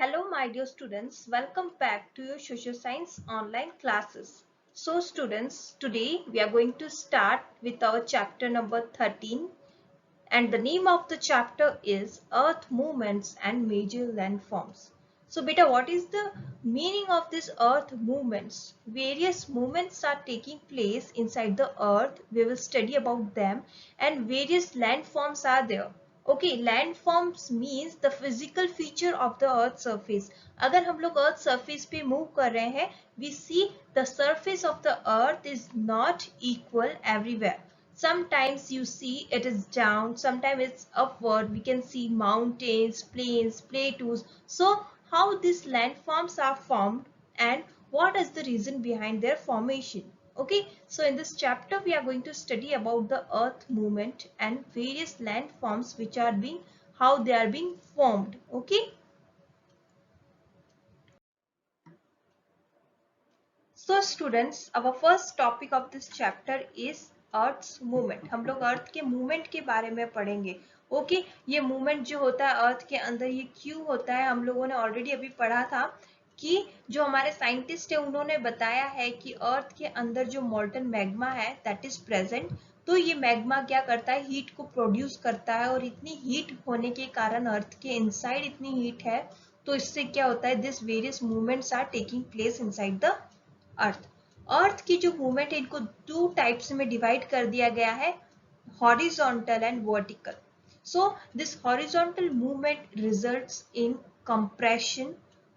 Hello, my dear students. Welcome back to your social science online classes. So, students, today we are going to start with our chapter number 13, and the name of the chapter is Earth Movements and Major Landforms. So, beta, what is the meaning of this Earth movements? Various movements are taking place inside the Earth. We will study about them, and various landforms are there. Okay, landforms means the physical feature of the earth surface. अगर हम लोग earth surface पे move कर रहे हैं, we see the surface of the earth is not equal everywhere. Sometimes you see it is down, sometimes it's upward. We can see mountains, plains, plateaus. So how these landforms are formed and what is the reason behind their formation? Okay, so in this chapter we are going to study about the earth movement and various landforms which are being, how they are being formed. Okay, so students, our first topic of this chapter is earth's movement. हम लोग अर्थ के movement के बारे में पढ़ेंगे. Okay, ये movement जो होता है अर्थ के अंदर, ये क्यों होता है, हम लोगों ने ऑलरेडी अभी पढ़ा था कि जो हमारे साइंटिस्ट है उन्होंने बताया है कि अर्थ के अंदर जो मोल्टन मैग्मा है दैट इज प्रेजेंट. तो ये मैग्मा क्या करता है, हीट को प्रोड्यूस करता है, और इतनी हीट होने के कारण अर्थ के इनसाइड इतनी हीट है, तो इससे क्या होता है, this various movements are taking place inside the earth. Earth की जो मूवमेंट है इनको टू टाइप्स में डिवाइड कर दिया गया है, horizontal and vertical. So this horizontal movement results in compression,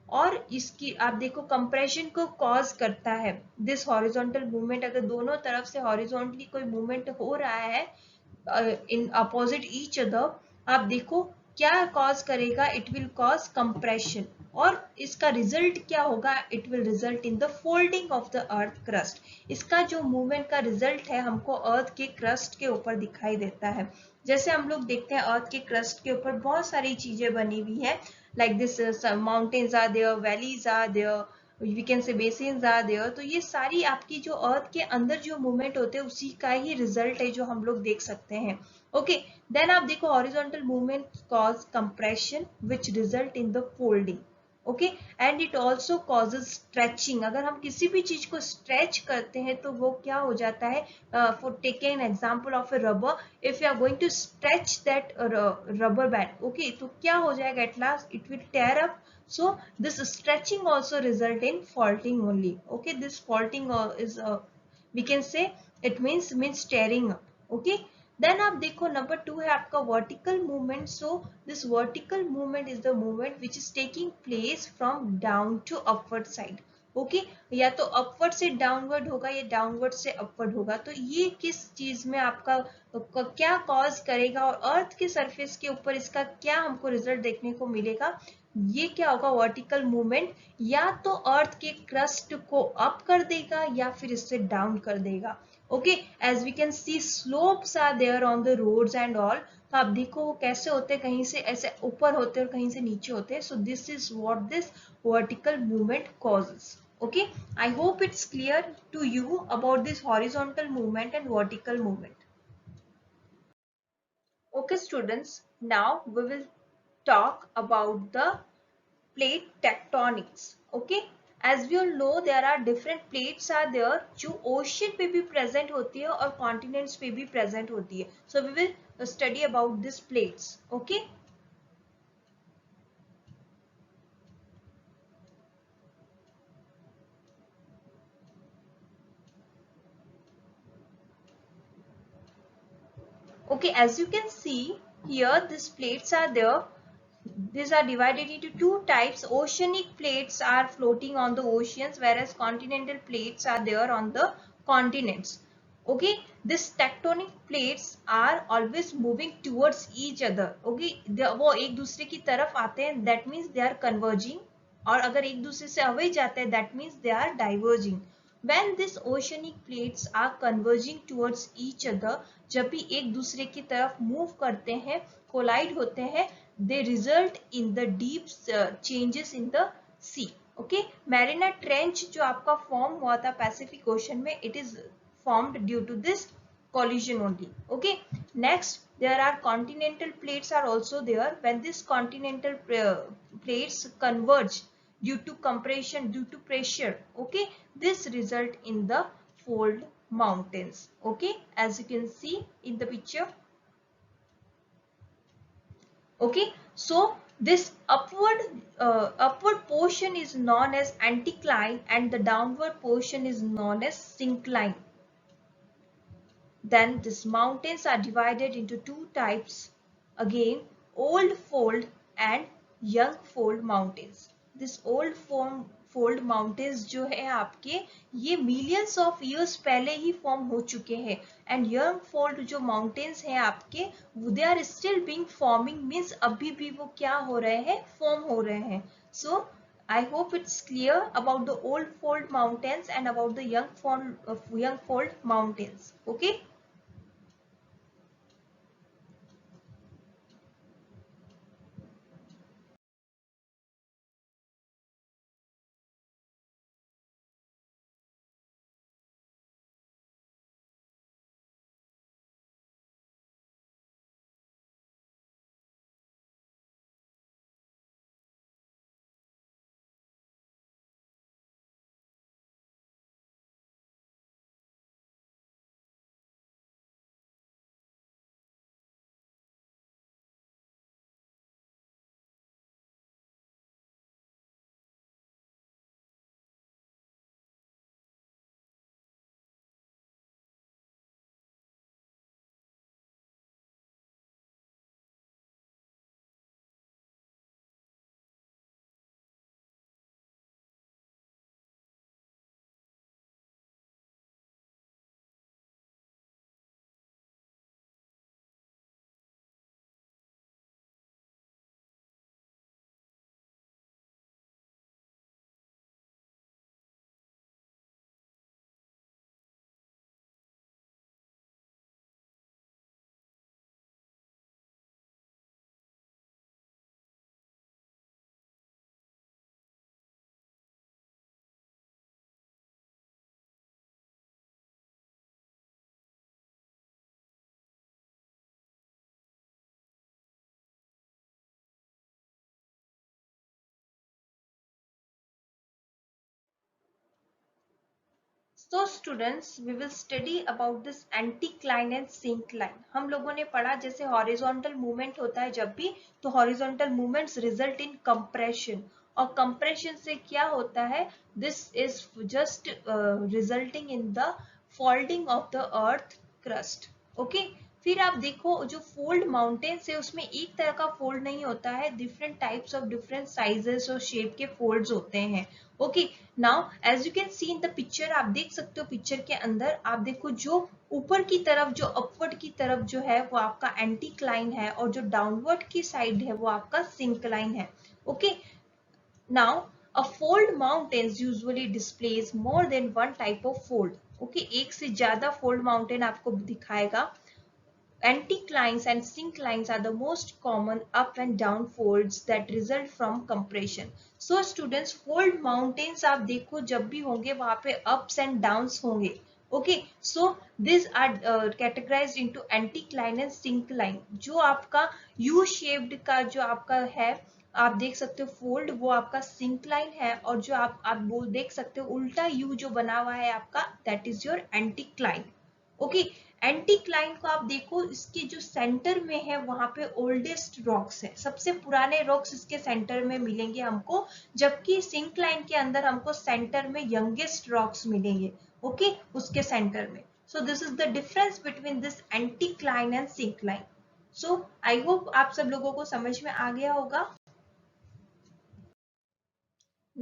और इसकी आप देखो कंप्रेशन को कॉज करता है दिस हॉरिजॉन्टल मूवमेंट. अगर दोनों तरफ से हॉरिजॉन्टली कोई मूवमेंट हो रहा है इन अपोजिट ईच अदर, आप देखो क्या कॉज करेगा, इट विल कॉज कंप्रेशन, और इसका रिजल्ट क्या होगा, it will result in the folding of the earth crust. इसका जो मूवमेंट का रिजल्ट है हमको अर्थ के क्रस्ट के ऊपर दिखाई देता है. जैसे हम लोग देखते हैं अर्थ के क्रस्ट के ऊपर बहुत सारी चीजें बनी हुई है, like this mountains are there, valleys are there, we can say basins are there. तो ये सारी आपकी जो अर्थ के अंदर जो मूवमेंट होते हैं उसी का ही रिजल्ट है जो हम लोग देख सकते हैं. ओके, देन आप देखो horizontal movement cause compression which result in the folding. Okay, and it also causes stretching. अगर हम किसी भी चीज को स्ट्रेच करते हैं तो वो क्या हो जाता है, for taking an example of a rubber, if you are going to stretch that rubber band, okay, तो क्या हो जाएगा, at last it will tear up. So this stretching also result in faulting only. Okay, this faulting is we can say it means tearing up. Okay, then आप देखो number 2 है आपका vertical movement. So this vertical movement is the movement which is taking place from down to upward side. Okay, या तो upward से downward होगा या downward से अपवर्ड होगा. तो ये किस चीज में आपका क्या कॉज करेगा, और अर्थ के सरफेस के ऊपर इसका क्या हमको रिजल्ट देखने को मिलेगा. ये क्या होगा, वर्टिकल मूवमेंट या तो अर्थ के क्रस्ट को अप कर देगा या फिर इससे डाउन कर देगा. Okay, as we can see slopes are there on the roads and all. तो आप देखो वो कैसे होते हैं, कहीं से ऐसे ऊपर होते हैं और कहीं से नीचे होते हैं. So this is what this vertical movement causes. Okay, I hope it's clear to you about this horizontal movement and vertical movement. Okay students, now we will talk about the plate tectonics. Okay, as we all know there are different plates are there जो ocean पे भी present होती है और continents पे भी present होती है. So we will study about these plates. Okay, okay, as you can see here these plates are there. These are divided into two types. Oceanic plates are floating on the oceans, whereas continental plates are there on the continents. Okay, these tectonic plates are always moving towards each other. Okay, वो एक दूसरे की तरफ आते हैं, that means they are converging. और अगर एक दूसरे से away जाते हैं, that means they are diverging. When these oceanic plates are converging towards each other, जब भी एक दूसरे की तरफ move करते हैं, collide होते हैं, they result in the deep changes in the sea. Okay, Mariana Trench जो आपका form हुआ था Pacific Ocean में, it is formed due to this collision only. Okay, next there are continental plates are also there. When this continental plates converge due to compression, due to pressure, okay, this result in the fold mountains. Okay, as you can see in the picture. Okay, so this upward portion is known as anticline and the downward portion is known as syncline. Then these mountains are divided into two types. Again, old fold and young fold mountains. This fold mountains जो है आपके, ये millions of years पहले ही form हो चुके हैं. And young fold जो mountains हैं आपके, they are still being forming, means अभी भी वो क्या हो रहे हैं, form हो रहे हैं. So I hope it's clear about the old fold mountains and about the young fold mountains. Okay. So students, we will study about this anticline and syncline. हम लोगों ने पढ़ा जैसे horizontal movement होता है जब भी, तो horizontal movements result in compression. और compression से क्या होता है? This is just resulting in the folding of the earth crust. Okay? फिर आप देखो जो फोल्ड माउंटेन्स है उसमें एक तरह का फोल्ड नहीं होता है, different types of different sizes और शेप के फोल्ड्स होते हैं. Okay, now as you can see in the picture, आप देख सकते हो पिक्चर के अंदर, आप देखो जो ऊपर की तरफ, जो अपवर्ड की तरफ जो है वो आपका एंटीक्लाइन है और जो डाउनवर्ड की साइड है वो आपका सिंक्लाइन है. Okay, now a fold mountains usually displays more than one type of fold. Okay, एक से ज्यादा फोल्ड माउंटेन आपको दिखाएगा. Anticlines and synclines are the most common up and down folds that result from compression. So students, fold mountains आप देखो जब भी होंगे वहां पे ups and downs होंगे. Okay, so these are categorized into anticline and syncline. जो आपका U shaped का जो आपका है, आप देख सकते हो फोल्ड, वो आपका सिंक्लाइन है. और जो आप वो देख सकते हो उल्टा यू जो बना हुआ है आपका, that is your anticline. Okay, anticline को आप देखो, इसके जो सेंटर में है वहां पे ओल्डेस्ट रॉक्स है, सबसे पुराने रॉक्स इसके सेंटर में मिलेंगे हमको, जबकि सिंक्लाइन के अंदर हमको सेंटर में यंगेस्ट रॉक्स मिलेंगे. ओके, उसके सेंटर में. So this is the difference between this anticline and syncline. So I hope आप सब लोगों को समझ में आ गया होगा.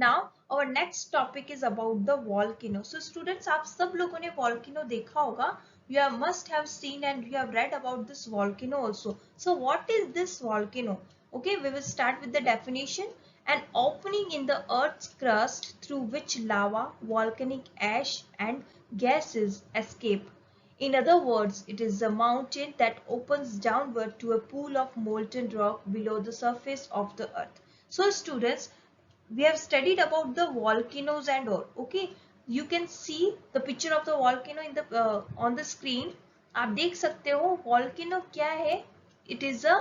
Now our next topic is about the volcano. So students, आप सब लोगों ने volcano देखा होगा. Must have seen and you have read about this volcano also. So what is this volcano? Okay, we will start with the definition. An opening in the earth's crust through which lava, volcanic ash and gases escape. In other words, it is a mountain that opens downward to a pool of molten rock below the surface of the earth. So students, we have studied about the volcanoes and all. Okay, you can see the picture of the volcano in the on the screen. आप देख सकते हो volcano क्या है. It is a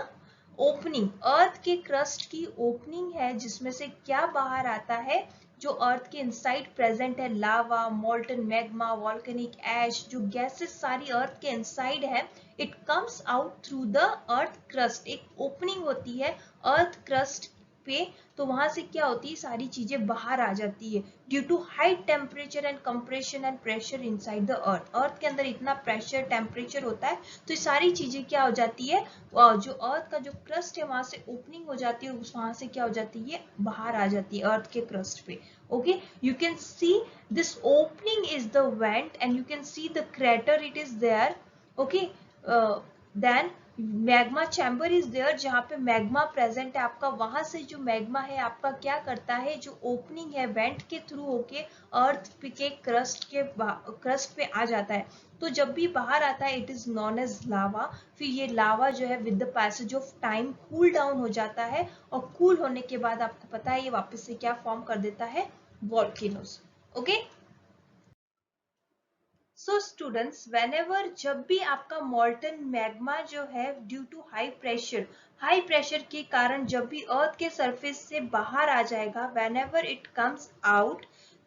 opening, अर्थ के crust की opening है जिसमें से क्या बाहर आता है, जो अर्थ के इनसाइड प्रेजेंट है, लावा, मोल्टन मैग्मा, वॉल्केनिक ऐश, जो गैसेस सारी अर्थ के इनसाइड है, it comes out through the earth crust. एक ओपनिंग होती है अर्थ क्रस्ट पे, तो वहां से क्या होती है, सारी चीजें बाहर आ जाती है due to high temperature and compression and pressure inside the earth. Earth के अंदर इतना प्रेशर टेम्परेचर होता है, तो ये सारी चीजें क्या हो जाती है, जो अर्थ का जो क्रस्ट है वहां से ओपनिंग हो जाती है, वहां से क्या हो जाती है, बाहर आ जाती है अर्थ के क्रस्ट पे। Okay, you can see this opening is the vent and you can see the crater it is there. Okay, then magma chamber is there, जहां पे मैग्मा प्रेजेंट है आपका, वहां से जो मैग्मा है आपका क्या करता है, जो ओपनिंग है वेंट के थ्रू होके अर्थ के क्रस्ट पे आ जाता है। तो जब भी बाहर आता है इट इज नॉन एज लावा। फिर ये लावा जो है with the passage of time cool down हो जाता है, और कूल होने के बाद आपको पता है ये वापस से क्या फॉर्म कर देता है, volcanoes. Okay, so students, whenever, जब भी आपका मॉल्टन मैग्मा जो है ड्यू टू हाई प्रेशर के कारण जब भी अर्थ के सरफेस से बाहर आ जाएगा, व्हेनेवर इट कम्स आउट,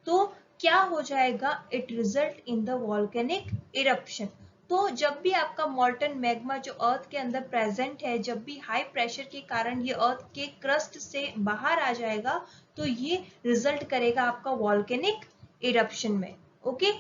तो क्या हो जाएगा, it result in the volcanic eruption. तो जब भी आपका मॉल्टन मैग्मा जो अर्थ के अंदर प्रेजेंट है, जब भी हाई प्रेशर के कारण ये अर्थ के क्रस्ट से बाहर आ जाएगा, तो ये रिजल्ट करेगा आपका वॉल्केनिक इरप्शन में। Okay,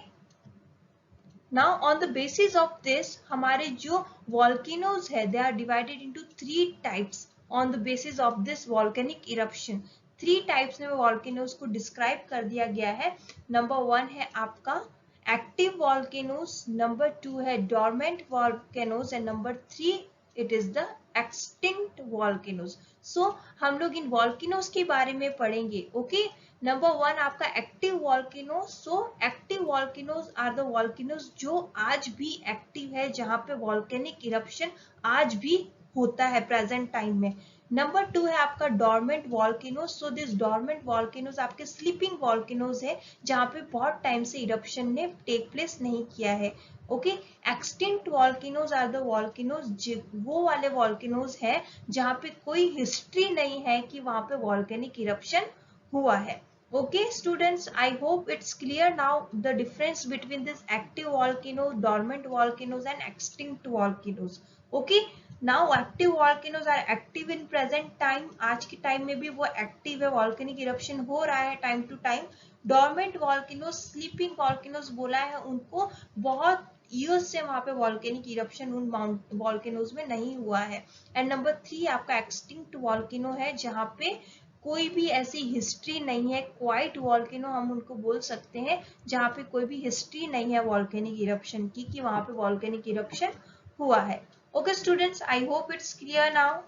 now on the basis of this, हमारे जो volcanoes है they are divided into 3 types on the basis of this volcanic eruption। 3 types में volcanoes को describe कर दिया गया है। नंबर 1 है आपका active volcanoes, नंबर 2 है dormant volcanoes and number 3 it is the extinct volcanoes। so हम लोग इन volcanoes के बारे में पढ़ेंगे। ओके, नंबर 1 आपका active volcanoes. So active volcanoes are the volcanoes जो आज भी एक्टिव है, जहां पे वॉल्केनिक इरप्शन आज भी होता है प्रेजेंट टाइम में। नंबर 2 है आपका dormant volcanoes. So this dormant volcanoes आपके स्लीपिंग वॉल्केनोज है, जहां पे बहुत टाइम से इरप्शन ने टेक प्लेस नहीं किया है। Okay, extinct volcanoes are the volcanoes, वो वाले वॉल्केनोज है जहां पे कोई हिस्ट्री नहीं है कि वहां पे वॉल्केनिक इरप्शन हुआ है। Okay students, I hope it's clear now the difference between this active volcanoes, dormant volcanoes and extinct volcanoes. Okay, now active volcanoes are active in present time, आज के टाइम में भी वो एक्टिव है, volcanic eruption हो रहा है time to time. Dormant volcanoes, sleeping volcanoes बोला है उनको, बहुत ईयर्स से वहां पे वॉल्केनिक इरप्शन उन वॉल्केनोज में नहीं हुआ है। एंड नंबर 3 आपका एक्सटिंक्ट वॉल्केनो है, जहां पे कोई भी ऐसी हिस्ट्री नहीं है, क्वाइट वॉल्केनो हम उनको बोल सकते हैं, जहां पे कोई भी हिस्ट्री नहीं है वॉल्केनिक इरप्शन की कि वहां पे वॉल्केनिक इरप्शन हुआ है। Okay students, I hope it's clear now.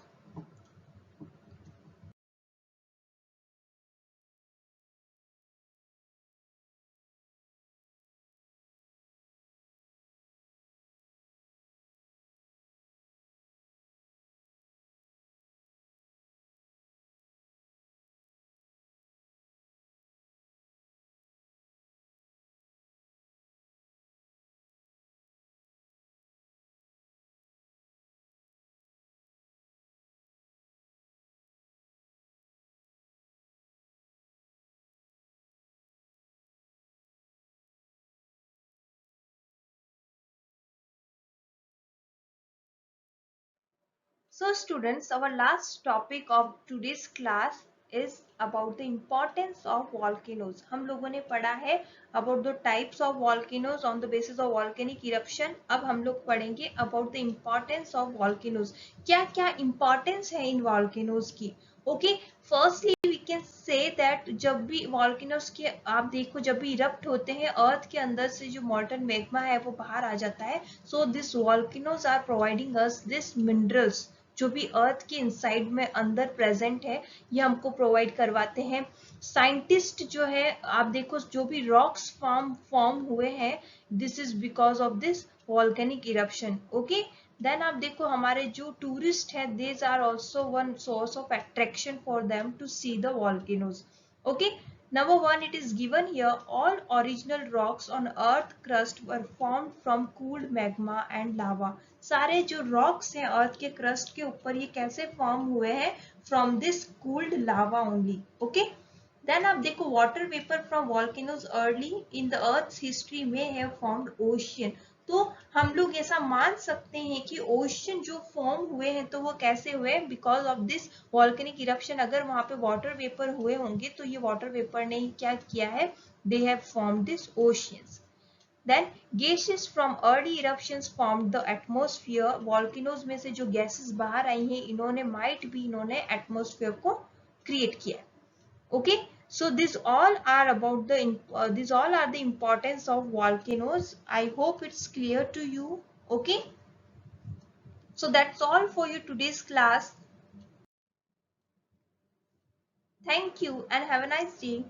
So students, our last topic of today's class is about the importance of volcanoes। हम लोगों ने पढ़ा है about the types of volcanoes on the basis of volcanic eruption। अब हम लोग पढ़ेंगे about the importance of volcanoes। क्या क्या importance है इन volcanoes की। Okay, firstly we can say that जब भी वॉल्केनोस के आप देखो, जब भी इरप्ट होते हैं अर्थ के अंदर से जो मॉल्टन मैग्मा है वो बाहर आ जाता है। So this volcanoes are providing us this minerals, जो भी अर्थ के इनसाइड में अंदर प्रेजेंट है, ये हमको प्रोवाइड करवाते हैं। साइंटिस्ट जो है आप देखो, जो भी रॉक्स फॉर्म हुए हैं, this is because of this volcanic eruption. Okay, then आप देखो हमारे जो टूरिस्ट हैं, these are also one source of attraction for them to see the volcanoes. Okay, Number one, it is given here all original rocks on earth crust were formed from cooled magma and lava. सारे जो rocks हैं earth के crust के ऊपर ये कैसे form हुए हैं? From this cooled lava only. Okay. Then आप देखो water vapor from volcanoes early in the earth's history may have formed ocean. तो हम लोग ऐसा मान सकते हैं कि ओशन जो फॉर्म हुए हैं तो वो कैसे हुए? Because of this volcanic eruption. अगर वहां पे वाटर वेपर हुए होंगे तो ये वाटर वेपर ने ही क्या किया है? They have formed this oceans. Then gases from early eruptions formed the atmosphere. Volcanoes में से जो gases बाहर आई हैं इन्होंने might भी इन्होंने atmosphere को create किया. Okay, so these all are about these all are the importance of volcanoes. I hope it's clear to you. Okay, so that's all for you today's class. Thank you and have a nice day.